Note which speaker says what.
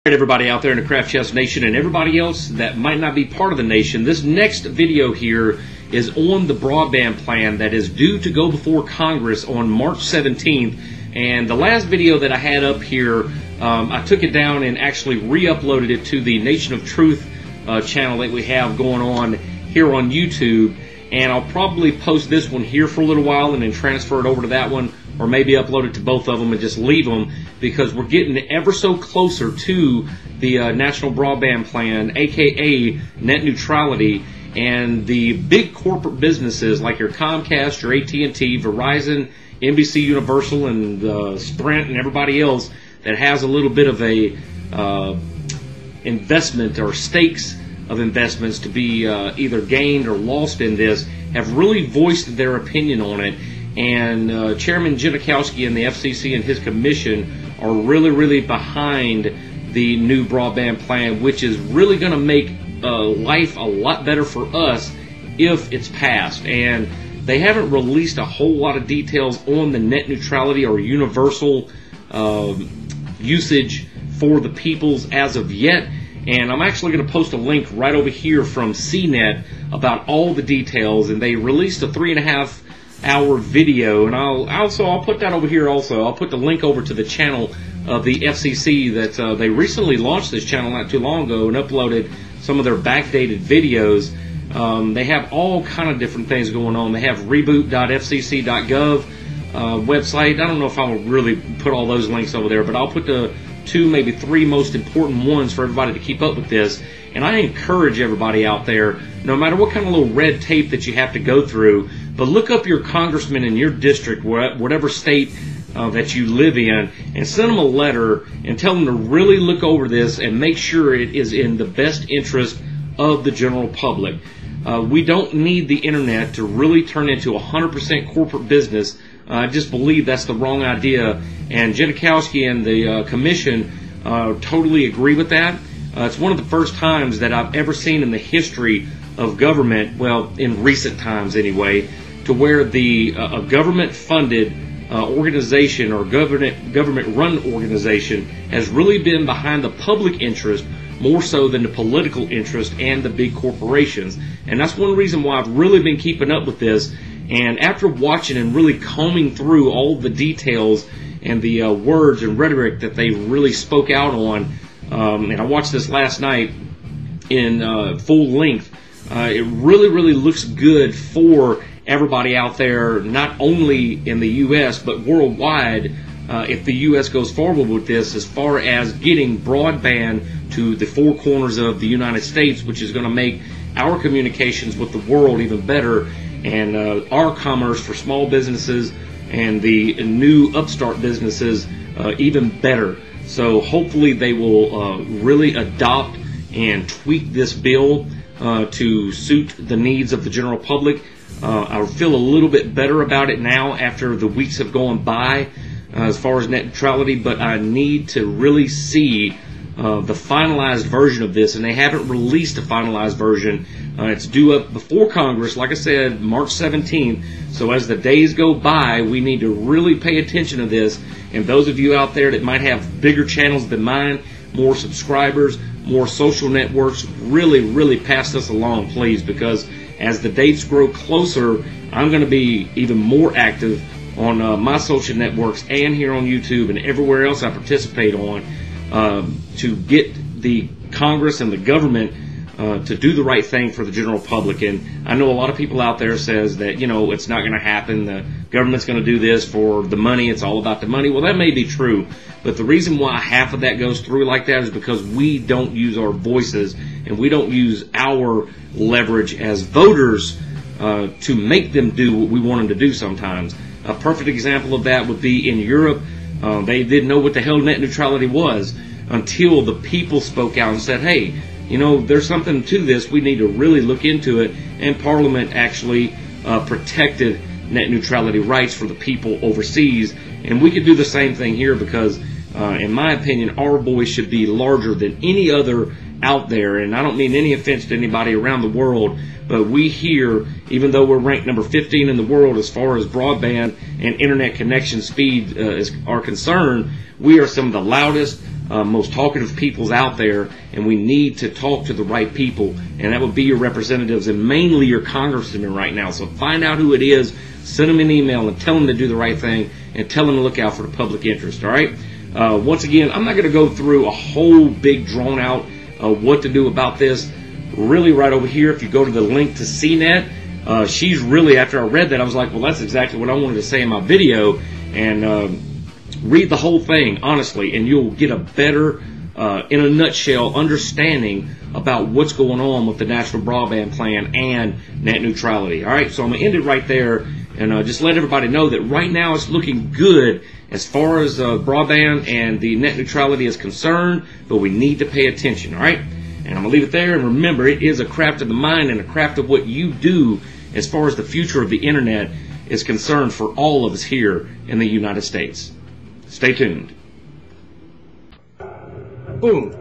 Speaker 1: Everybody out there in the craftchest nation and everybody else that might not be part of the nation, this next video here is on the broadband plan that is due to go before Congress on March 17th. And the last video that I had up here, I took it down and actually re-uploaded it to the Nation of Truth channel that we have going on here on YouTube. And I'll probably post this one here for a little while and then transfer it over to that one, or maybe upload it to both of them and just leave them, because we're getting ever so closer to the National Broadband Plan, aka net neutrality, and the big corporate businesses like your Comcast, your AT&T, Verizon, NBC Universal, and Sprint, and everybody else that has a little bit of a investment or stakes of investments to be either gained or lost in this, have really voiced their opinion on it. And Chairman Janikowski and the FCC and his commission are really behind the new broadband plan, which is really going to make life a lot better for us if it's passed. And they haven't released a whole lot of details on the net neutrality or universal usage for the peoples as of yet. And I'm actually going to post a link right over here from CNET about all the details. And they released a 3.5-hour video, and I'll put that over here also. I'll put the link over to the channel of the FCC that they recently launched this channel not too long ago and uploaded some of their backdated videos. They have all kind of different things going on. They have reboot.fcc.gov website. I don't know if I'll really put all those links over there, but I'll put the 2, maybe 3 most important ones for everybody to keep up with this. And I encourage everybody out there, no matter what kind of little red tape that you have to go through, but look up your congressman in your district, whatever state that you live in, and send them a letter and tell them to really look over this and make sure it is in the best interest of the general public. We don't need the internet to really turn into 100% corporate business. I just believe that's the wrong idea, and Janikowski and the commission totally agree with that. It's one of the first times that I've ever seen in the history of government, well, in recent times anyway, to where the a government-funded organization or government-run organization has really been behind the public interest more so than the political interest and the big corporations. And that's one reason why I've really been keeping up with this. And after watching and really combing through all the details and the words and rhetoric that they really spoke out on, and I watched this last night in full length, it really looks good for everybody out there, not only in the U.S. but worldwide, if the U.S. goes forward with this, as far as getting broadband to the 4 corners of the United States, which is going to make our communications with the world even better, and our commerce for small businesses and the new upstart businesses even better. So hopefully they will really adopt and tweak this bill to suit the needs of the general public. I feel a little bit better about it now after the weeks have gone by as far as net neutrality, but I need to really see the finalized version of this, and they haven't released a finalized version. It's due up before Congress, like I said, March 17th. So as the days go by, we need to really pay attention to this. And those of you out there that might have bigger channels than mine, more subscribers, more social networks, really pass this along, please, because as the dates grow closer, I'm going to be even more active on my social networks and here on YouTube and everywhere else I participate on to get the Congress and the government to do the right thing for the general public. And I know a lot of people out there says that, you know, it's not going to happen. The government's going to do this for the money. It's all about the money. Well, that may be true. But the reason why half of that goes through like that is because we don't use our voices and we don't use our leverage as voters to make them do what we want them to do sometimes. A perfect example of that would be in Europe. They didn't know what the hell net neutrality was until the people spoke out and said, hey, you know, there's something to this. We need to really look into it. And Parliament actually protected net neutrality rights for the people overseas. And we could do the same thing here, because in my opinion, our voice should be larger than any other out there. And I don't mean any offense to anybody around the world, but we here, even though we're ranked number 15 in the world as far as broadband and internet connection speed are concerned, we are some of the loudest, most talkative peoples out there, and we need to talk to the right people, and that would be your representatives and mainly your congressmen right now. So find out who it is, send them an email and tell them to do the right thing, and tell them to look out for the public interest. All right. Once again, I'm not going to go through a whole big drawn out what to do about this. Really, right over here, if you go to the link to CNET, she's really, after I read that, I was like, well, that's exactly what I wanted to say in my video. And read the whole thing, honestly, and you'll get a better, in a nutshell, understanding about what's going on with the National Broadband Plan and net neutrality. All right, so I'm going to end it right there and just let everybody know that right now it's looking good as far as broadband and the net neutrality is concerned, but we need to pay attention. All right, and I'm going to leave it there. And remember, it is a craft of the mind and a craft of what you do as far as the future of the internet is concerned for all of us here in the United States. Stay tuned. Boom.